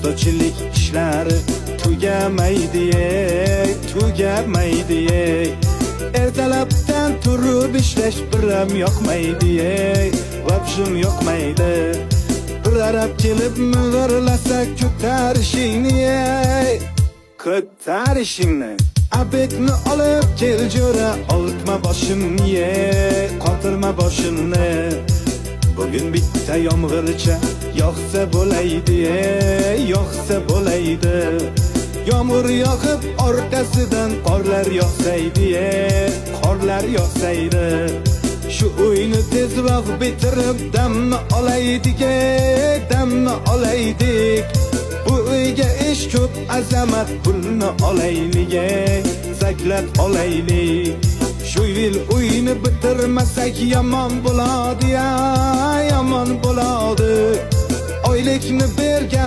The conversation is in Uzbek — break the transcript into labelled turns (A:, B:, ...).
A: Ustachilik ishlari tugamaydi, tugamaydi. Ertalabdan turib ishlash biram yoqmaydi, vabshim yoqmaydi. Bir arab kelib ming'irlasa ko'tarishingni, ko'tarishingni. Abekni olib kel jo'ra, oltma boshimni, qotirma boshimni. Bugün bitta yomg'ircha yoqsa bo'laydi, yoqsa bo'laydi. Yomg'ir yoqib orqasidan qorlar yoqsaydi, qorlar yoqsaydi. Shu uyni tezroq bitirib damni olaydik, damni olaydik. Bu uyga ish ko'p, azamat pulni olaylik, zaklab olaylik. Shu yil uyni bitirmasak yomon bo'ladi, yomon bo'ladi. Oylikni bergan